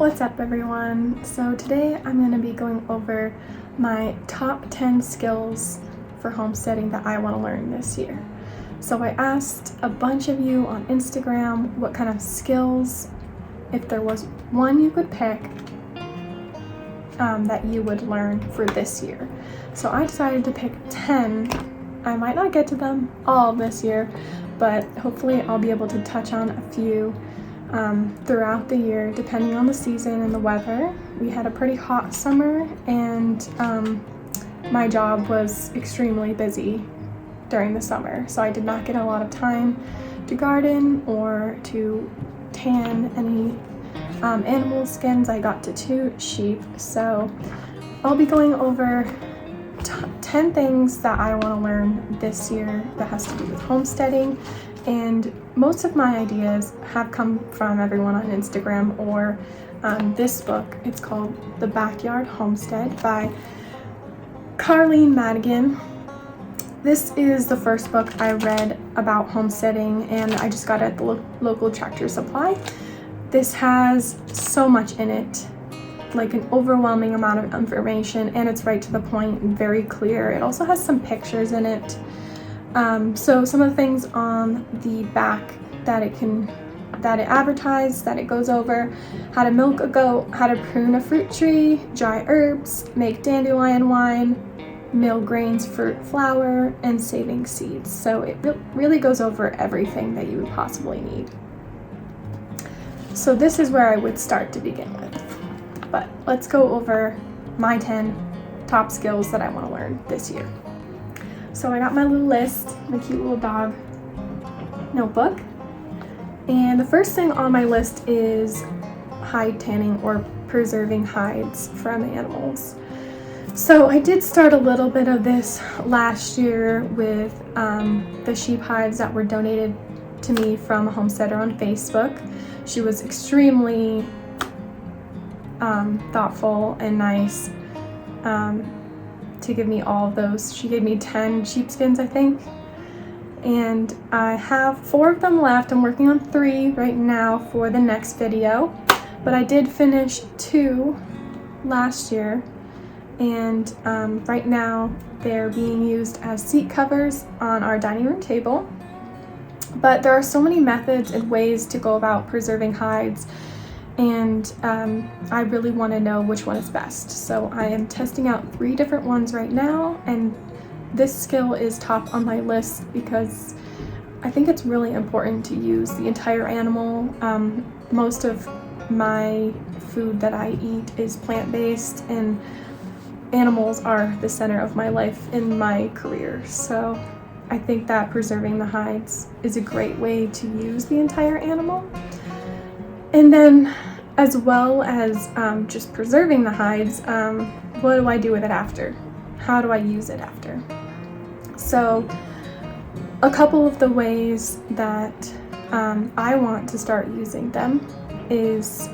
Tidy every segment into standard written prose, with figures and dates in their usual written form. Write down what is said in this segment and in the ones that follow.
What's up everyone? So today I'm going to be going over my top 10 skills for homesteading that I want to learn this year. So I asked a bunch of you on Instagram what kind of skills, if there was one you could pick, that you would learn for this year. So I decided to pick 10. I might not get to them all this year, but hopefully I'll be able to touch on a few throughout the year, depending on the season and the weather. We had a pretty hot summer, and my job was extremely busy during the summer, so I did not get a lot of time to garden or to tan any animal skins. I got to 2 sheep, so I'll be going over 10 things that I want to learn this year that has to do with homesteading. And most of my ideas have come from everyone on Instagram or this book. It's called The Backyard Homestead by Carleen Madigan. This is the first book I read about homesteading, and I just got it at the local Tractor Supply. This has so much in it, like an overwhelming amount of information, and it's right to the point and very clear. It also has some pictures in it. So some of the things on the back that it advertises, that it goes over: how to milk a goat, how to prune a fruit tree, dry herbs, make dandelion wine, mill grains, fruit flour, and saving seeds. So it really goes over everything that you would possibly need. So this is where I would start to begin with. But let's go over my 10 top skills that I want to learn this year. So I got my little list, my cute little dog notebook. And the first thing on my list is hide tanning, or preserving hides from animals. So I did start a little bit of this last year with the sheep hides that were donated to me from a homesteader on Facebook. She was extremely thoughtful and nice to give me all of those. She gave me 10 sheepskins, I think, and I have 4 of them left. I'm working on 3 right now for the next video, but I did finish 2 last year, and right now they're being used as seat covers on our dining room table. But there are so many methods and ways to go about preserving hides, and I really want to know which one is best. So I am testing out 3 different ones right now, and this skill is top on my list because I think it's really important to use the entire animal. Most of my food that I eat is plant-based, and animals are the center of my life in my career. So I think that preserving the hides is a great way to use the entire animal. And then, as well as just preserving the hides, what do I do with it after? How do I use it after? So a couple of the ways that I want to start using them is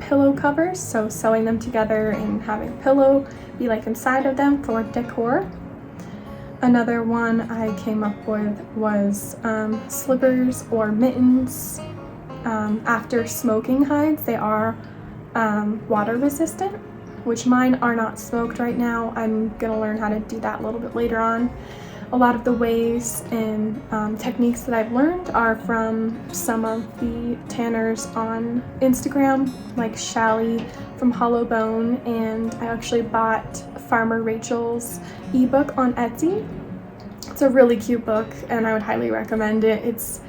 pillow covers, so sewing them together and having a pillow be like inside of them for decor. Another one I came up with was slippers or mittens. After smoking hides, they are water resistant, which mine are not smoked right now. I'm gonna learn how to do that a little bit later on. A lot of the ways and techniques that I've learned are from some of the tanners on Instagram, like Shally from Hollow Bone, and I actually bought Farmer Rachel's ebook on Etsy. It's a really cute book, and I would highly recommend it. It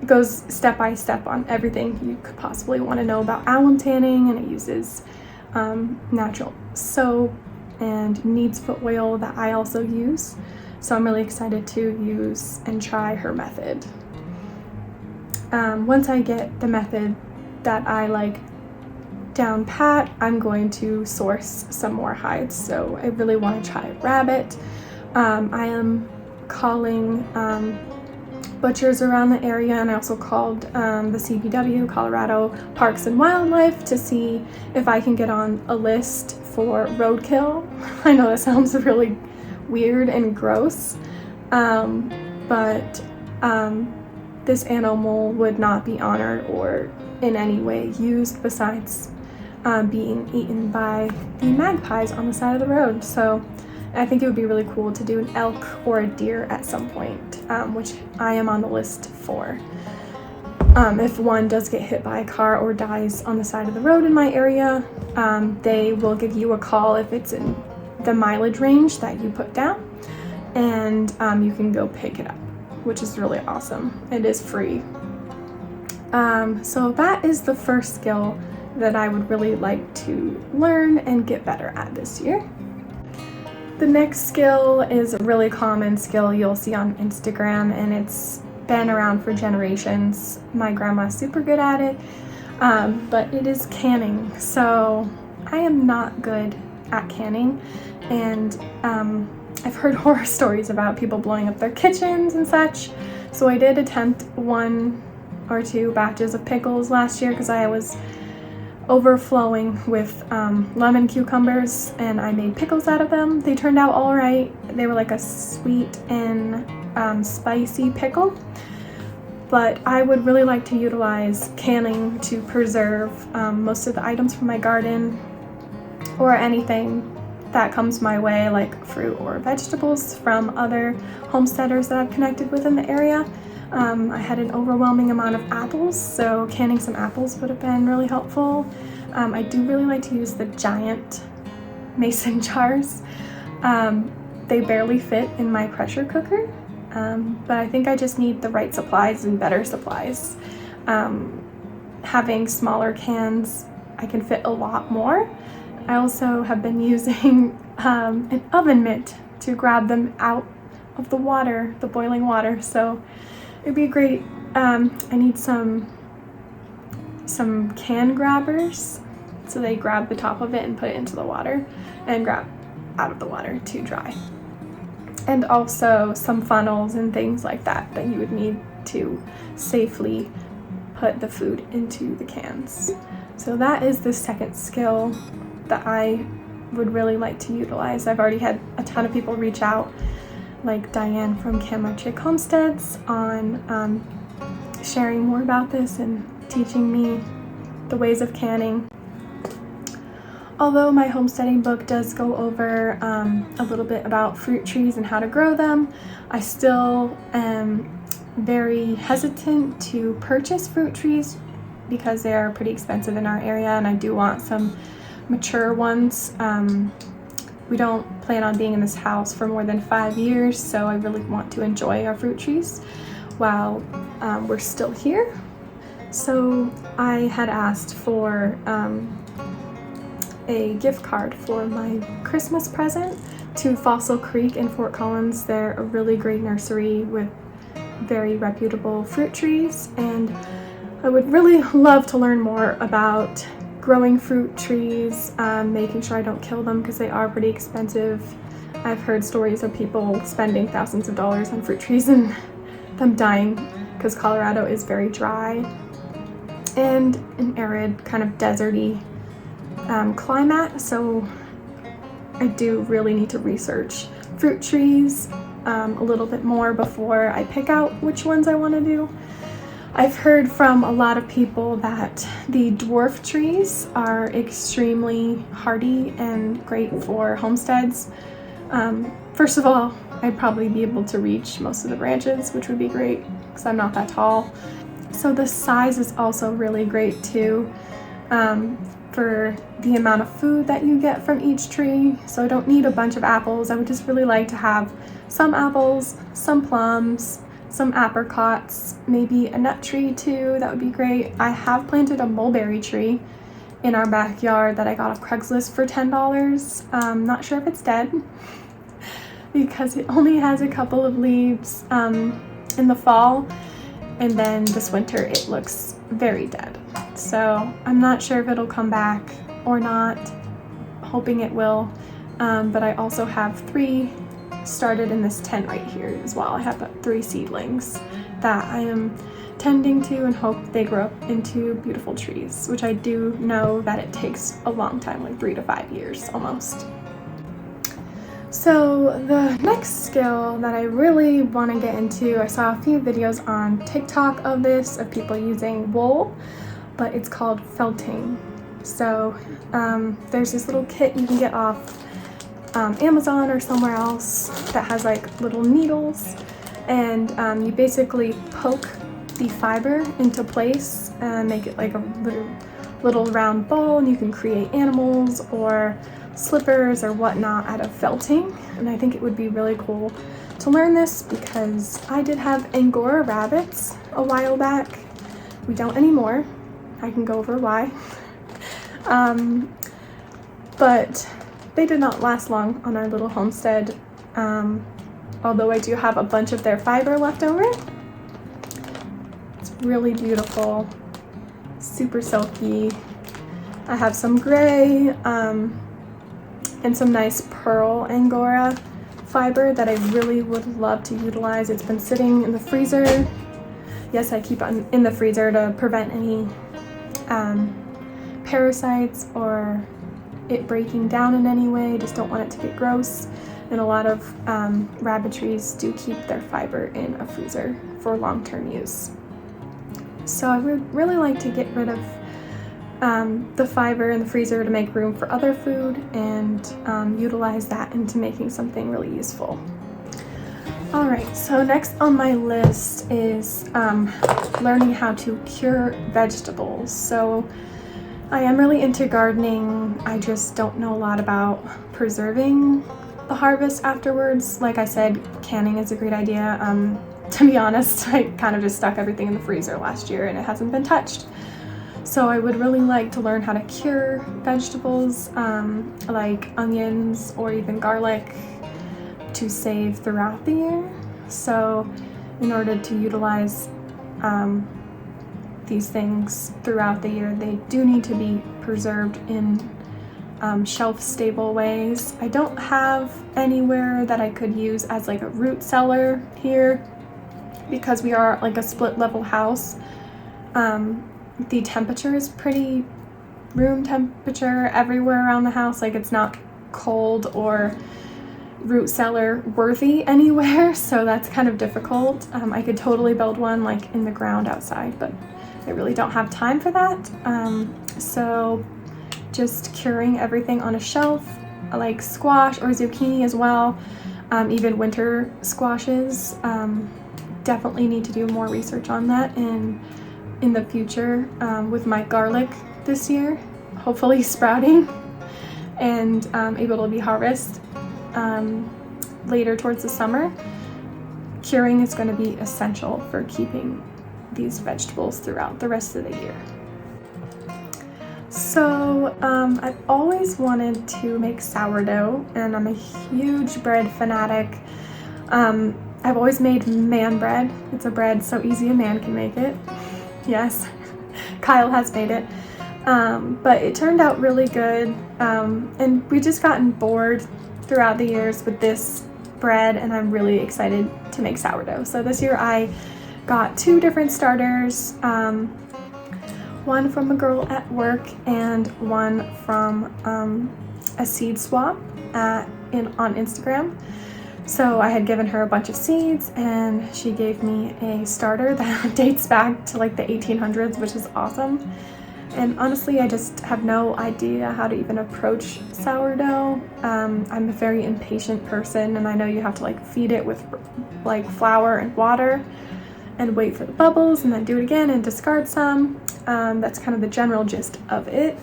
goes step by step on everything you could possibly want to know about alum tanning, and it uses natural soap and needs foot oil that I also use. So I'm really excited to use and try her method. Once I get the method that I like down pat, I'm going to source some more hides. So I really want to try rabbit. I am calling butchers around the area, and I also called the CPW, Colorado Parks and Wildlife, to see if I can get on a list for roadkill. I know that sounds really weird and gross, but this animal would not be honored or in any way used besides being eaten by the magpies on the side of the road. So I think it would be really cool to do an elk or a deer at some point, which I am on the list for. If one does get hit by a car or dies on the side of the road in my area, they will give you a call if it's in the mileage range that you put down, and you can go pick it up, which is really awesome. It is free. So that is the first skill that I would really like to learn and get better at this year. The next skill is a really common skill you'll see on Instagram, and it's been around for generations. My grandma's super good at it, but it is canning. So I am not good at canning, and I've heard horror stories about people blowing up their kitchens and such. So I did attempt 1 or 2 batches of pickles last year because I was overflowing with lemon cucumbers, and I made pickles out of them. They turned out all right. They were like a sweet and spicy pickle, but I would really like to utilize canning to preserve most of the items from my garden, or anything that comes my way, like fruit or vegetables from other homesteaders that I've connected with in the area. I had an overwhelming amount of apples, so canning some apples would have been really helpful. I do really like to use the giant mason jars. They barely fit in my pressure cooker, but I think I just need the right supplies and better supplies. Having smaller cans, I can fit a lot more. I also have been using an oven mitt to grab them out of the water, the boiling water, so it'd be great. I need some can grabbers, so they grab the top of it and put it into the water and grab out of the water to dry. And also some funnels and things like that that you would need to safely put the food into the cans. So that is the second skill that I would really like to utilize. I've already had a ton of people reach out, like Diane from Can My Chick Homesteads, on sharing more about this and teaching me the ways of canning. Although my homesteading book does go over a little bit about fruit trees and how to grow them, I still am very hesitant to purchase fruit trees because they are pretty expensive in our area, and I do want some mature ones. We don't plan on being in this house for more than 5 years, so I really want to enjoy our fruit trees while we're still here. So I had asked for a gift card for my Christmas present to Fossil Creek in Fort Collins. They're a really great nursery with very reputable fruit trees, and I would really love to learn more about growing fruit trees, making sure I don't kill them because they are pretty expensive. I've heard stories of people spending thousands of dollars on fruit trees and them dying because Colorado is very dry and an arid, kind of deserty climate. So I do really need to research fruit trees a little bit more before I pick out which ones I want to do. I've heard from a lot of people that the dwarf trees are extremely hardy and great for homesteads. First of all, I'd probably be able to reach most of the branches, which would be great because I'm not that tall. So the size is also really great too, for the amount of food that you get from each tree. So I don't need a bunch of apples. I would just really like to have some apples, some plums, some apricots, maybe a nut tree too. That would be great. I have planted a mulberry tree in our backyard that I got off Craigslist for $10. Not sure if it's dead because it only has a couple of leaves in the fall, and then this winter it looks very dead. So I'm not sure if it'll come back or not, hoping it will. But I also have 3 started in this tent right here as well. I have 3 seedlings that I am tending to and hope they grow up into beautiful trees, which I do know that it takes a long time, like 3 to 5 years almost. So the next skill that I really want to get into, I saw a few videos on TikTok of this, of people using wool, but it's called felting. So there's this little kit you can get off Amazon or somewhere else that has like little needles, and you basically poke the fiber into place and make it like a little round bowl, and you can create animals or slippers or whatnot out of felting. And I think it would be really cool to learn this because I did have Angora rabbits a while back. We don't anymore. I can go over why. But they did not last long on our little homestead, although I do have a bunch of their fiber left over. It's really beautiful, super silky. I have some gray and some nice pearl Angora fiber that I really would love to utilize. It's been sitting in the freezer. Yes, I keep it in the freezer to prevent any parasites or it breaking down in any way. Just don't want it to get gross. And a lot of rabbitries do keep their fiber in a freezer for long-term use. So I would really like to get rid of the fiber in the freezer to make room for other food and utilize that into making something really useful. All right, so next on my list is learning how to cure vegetables. So I am really into gardening. I just don't know a lot about preserving the harvest afterwards. Like I said, canning is a great idea. To be honest, I kind of just stuck everything in the freezer last year and it hasn't been touched. So I would really like to learn how to cure vegetables, like onions or even garlic, to save throughout the year. So in order to utilize these things throughout the year, they do need to be preserved in shelf-stable ways. I don't have anywhere that I could use as like a root cellar here because we are like a split-level house. The temperature is pretty room temperature everywhere around the house. Like it's not cold or root cellar worthy anywhere, so that's kind of difficult. I could totally build one like in the ground outside, but I really don't have time for that. So just curing everything on a shelf, like squash or zucchini as well, even winter squashes. Definitely need to do more research on that in the future with my garlic this year, hopefully sprouting and able to be harvested later towards the summer. Curing is going to be essential for keeping these vegetables throughout the rest of the year. So I've always wanted to make sourdough, and I'm a huge bread fanatic. I've always made man bread. It's a bread so easy a man can make it. Yes, Kyle has made it. But it turned out really good. And we've just gotten bored throughout the years with this bread, and I'm really excited to make sourdough. So this year I got 2 different starters, one from a girl at work and one from a seed swap on Instagram. So I had given her a bunch of seeds and she gave me a starter that dates back to like the 1800s, which is awesome. And honestly, I just have no idea how to even approach sourdough. I'm a very impatient person, and I know you have to like feed it with like flour and water and wait for the bubbles and then do it again and discard some. That's kind of the general gist of it.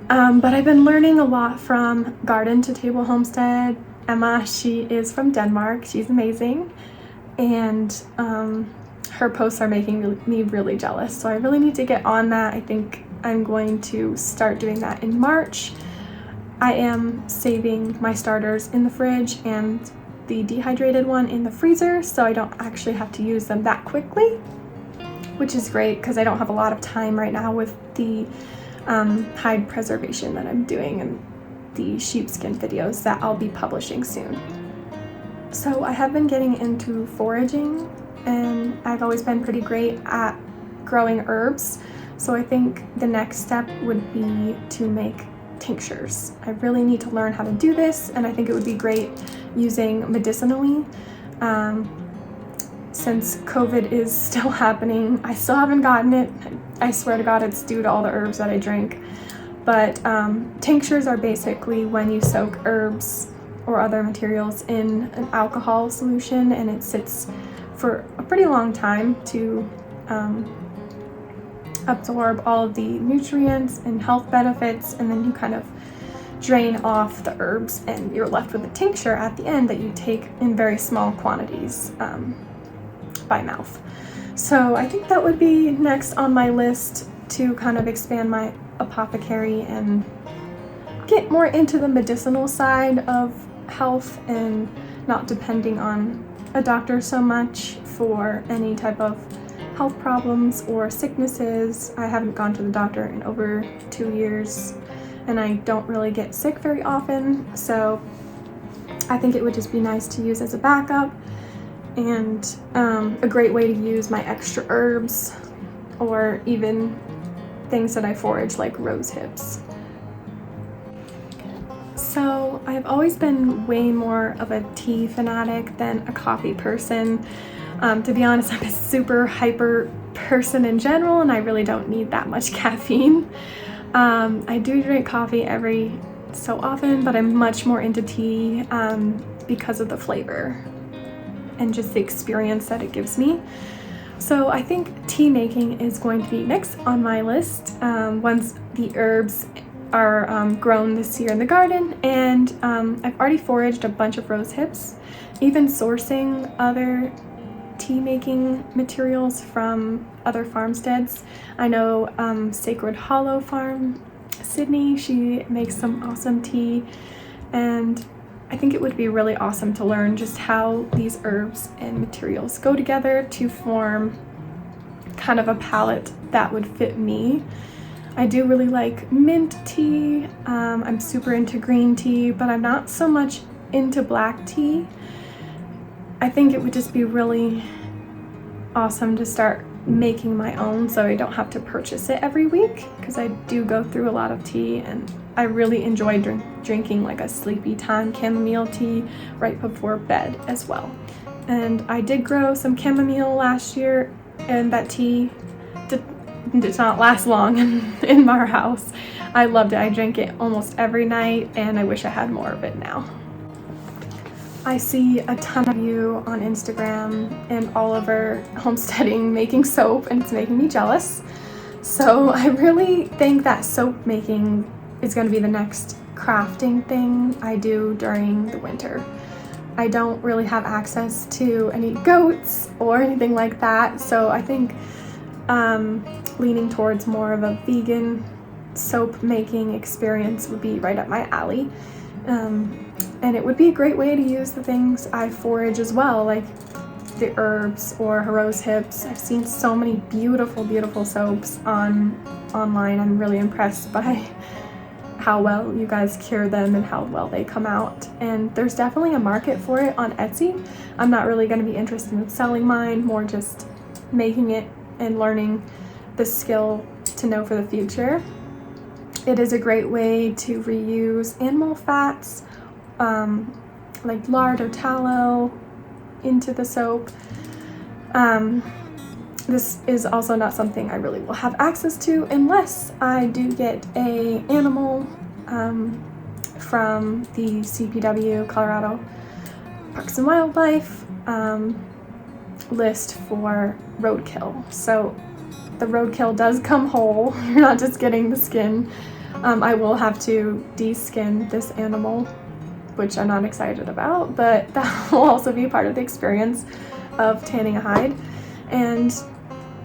But I've been learning a lot from Garden to Table Homestead. Emma, she is from Denmark. She's amazing. And her posts are making me really jealous. So I really need to get on that. I think I'm going to start doing that in March. I am saving my starters in the fridge and the dehydrated one in the freezer, so I don't actually have to use them that quickly, which is great because I don't have a lot of time right now with the hide preservation that I'm doing and the sheepskin videos that I'll be publishing soon. So I have been getting into foraging, and I've always been pretty great at growing herbs. So I think the next step would be to make tinctures. I really need to learn how to do this, and I think it would be great using medicinally. Since COVID is still happening, I still haven't gotten it. I swear to God, it's due to all the herbs that I drink. But tinctures are basically when you soak herbs or other materials in an alcohol solution, and it sits for a pretty long time to absorb all of the nutrients and health benefits, and then you kind of drain off the herbs and you're left with a tincture at the end that you take in very small quantities by mouth. So I think that would be next on my list, to kind of expand my apothecary and get more into the medicinal side of health and not depending on a doctor so much for any type of health problems or sicknesses. I haven't gone to the doctor in over 2 years and I don't really get sick very often, so I think it would just be nice to use as a backup and a great way to use my extra herbs or even things that I forage like rose hips. So I've always been way more of a tea fanatic than a coffee person. To be honest, I'm a super hyper person in general and I really don't need that much caffeine. I do drink coffee every so often, but I'm much more into tea because of the flavor and just the experience that it gives me. So I think tea making is going to be next on my list once the herbs are grown this year in the garden, and I've already foraged a bunch of rose hips, even sourcing other tea making materials from other farmsteads. I know Sacred Hollow Farm, Sydney, she makes some awesome tea, and I think it would be really awesome to learn just how these herbs and materials go together to form kind of a palette that would fit me. I do really like mint tea. I'm super into green tea, but I'm not so much into black tea. I think it would just be really awesome to start making my own so I don't have to purchase it every week, because I do go through a lot of tea and I really enjoy drinking like a sleepy time chamomile tea right before bed as well. And I did grow some chamomile last year, and that tea did not last long in our house. I loved it. I drank it almost every night and I wish I had more of it now. I see a ton of you on Instagram and all over Homesteading making soap, and it's making me jealous. So I really think that soap making is going to be the next crafting thing I do during the winter. I don't really have access to any goats or anything like that, so I think leaning towards more of a vegan soap making experience would be right up my alley. And it would be a great way to use the things I forage as well, like the herbs or rose hips. I've seen so many beautiful, beautiful soaps online. I'm really impressed by how well you guys cure them and how well they come out. And there's definitely a market for it on Etsy. I'm not really going to be interested in selling mine, more just making it and learning the skill to know for the future. It is a great way to reuse animal fats, like lard or tallow, into the soap. This is also not something I really will have access to unless I do get a animal from the CPW, Colorado Parks and Wildlife, list for roadkill. So the roadkill does come whole. You're not just getting the skin. I will have to de-skin this animal, which I'm not excited about, but that will also be part of the experience of tanning a hide, and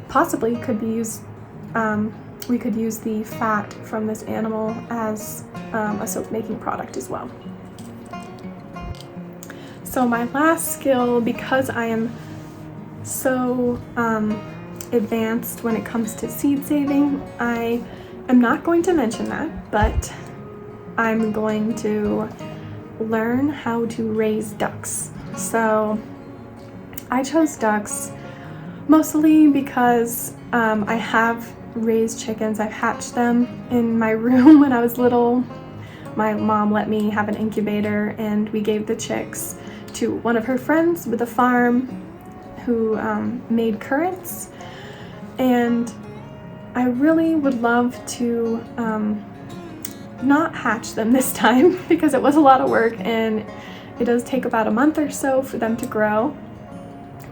possibly could be used, we could use the fat from this animal as a soap making product as well. So my last skill, because I am so advanced when it comes to seed saving, I am not going to mention that, but I'm going to learn how to raise ducks. So I chose ducks mostly because I have raised chickens. I've hatched them in my room when I was little. My mom let me have an incubator and we gave the chicks to one of her friends with a farm who made currants. And I really would love to not hatch them this time because it was a lot of work, and it does take about a month or so for them to grow.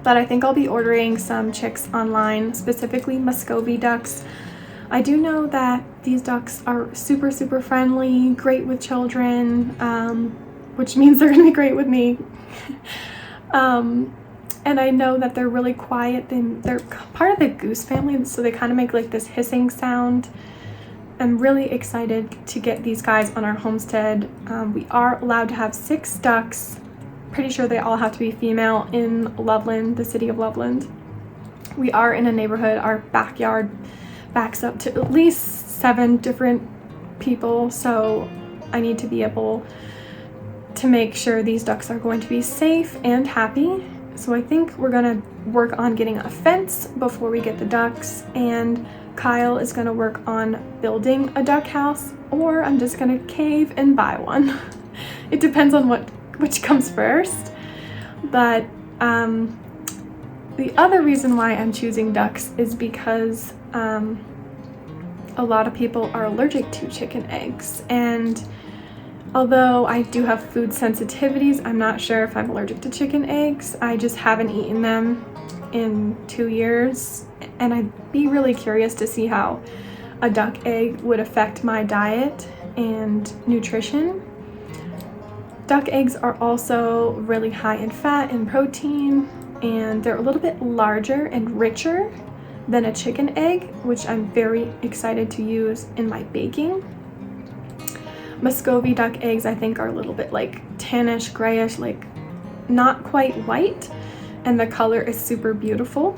But I think I'll be ordering some chicks online, specifically Muscovy ducks. I do know that these ducks are super, super friendly, great with children, which means they're gonna be great with me. And I know that they're really quiet. They're part of the goose family, so they kind of make like this hissing sound. I'm really excited to get these guys on our homestead. We are allowed to have 6 ducks. Pretty sure they all have to be female in Loveland, the city of Loveland. We are in a neighborhood. Our backyard backs up to at least 7 different people, so I need to be able to make sure these ducks are going to be safe and happy. So I think we're gonna work on getting a fence before we get the ducks, and Kyle is gonna work on building a duck house, or I'm just gonna cave and buy one. It depends on which comes first. But the other reason why I'm choosing ducks is because a lot of people are allergic to chicken eggs, and although I do have food sensitivities, I'm not sure if I'm allergic to chicken eggs. I just haven't eaten them in 2 years, and I'd be really curious to see how a duck egg would affect my diet and nutrition. Duck eggs are also really high in fat and protein, and they're a little bit larger and richer than a chicken egg, which I'm very excited to use in my baking. Muscovy duck eggs, I think, are a little bit like tannish, grayish, like not quite white, and the color is super beautiful.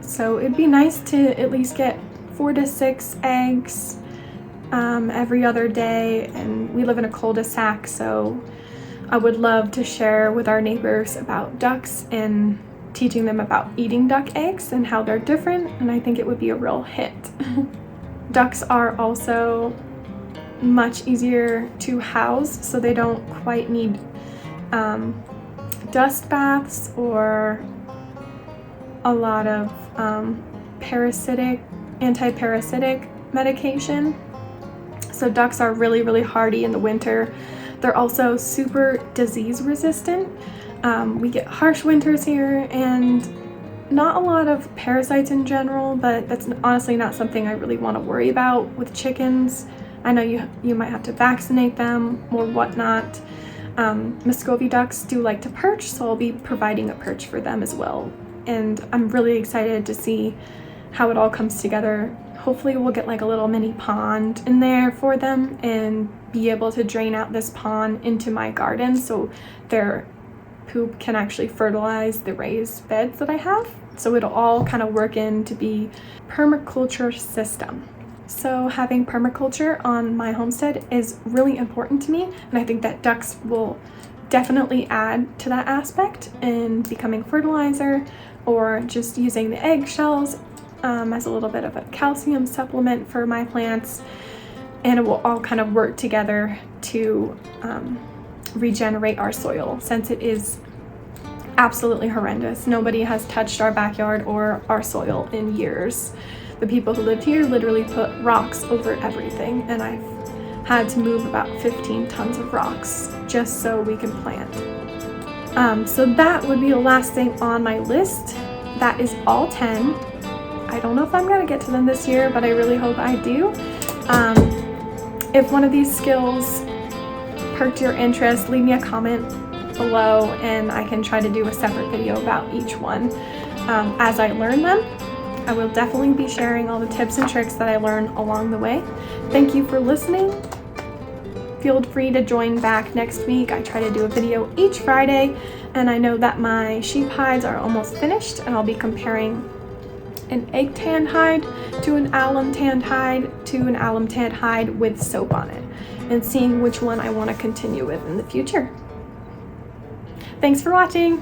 So it'd be nice to at least get 4 to 6 eggs every other day, and we live in a cul-de-sac, so I would love to share with our neighbors about ducks and teaching them about eating duck eggs and how they're different, and I think it would be a real hit. Ducks are also much easier to house, so they don't quite need dust baths or a lot of anti-parasitic medication. So ducks are really, really hardy in the winter. They're also super disease resistant. We get harsh winters here and not a lot of parasites in general, but that's honestly not something I really want to worry about with chickens. I know you might have to vaccinate them or whatnot. Muscovy ducks do like to perch, so I'll be providing a perch for them as well. And I'm really excited to see how it all comes together. Hopefully we'll get like a little mini pond in there for them and be able to drain out this pond into my garden so their poop can actually fertilize the raised beds that I have. So it'll all kind of work in to be permaculture system. So having permaculture on my homestead is really important to me, and I think that ducks will definitely add to that aspect in becoming fertilizer or just using the eggshells as a little bit of a calcium supplement for my plants, and it will all kind of work together to regenerate our soil, since it is absolutely horrendous. Nobody has touched our backyard or our soil in years. The people who lived here literally put rocks over everything, and I've had to move about 15 tons of rocks just so we can plant. So that would be the last thing on my list. That is all 10. I don't know if I'm gonna get to them this year, but I really hope I do. If one of these skills perked your interest, leave me a comment below and I can try to do a separate video about each one as I learn them. I will definitely be sharing all the tips and tricks that I learn along the way. Thank you for listening. Feel free to join back next week. I try to do a video each Friday, and I know that my sheep hides are almost finished, and I'll be comparing an egg tan hide to an alum tanned hide to an alum tanned hide with soap on it, and seeing which one I want to continue with in the future. Thanks for watching.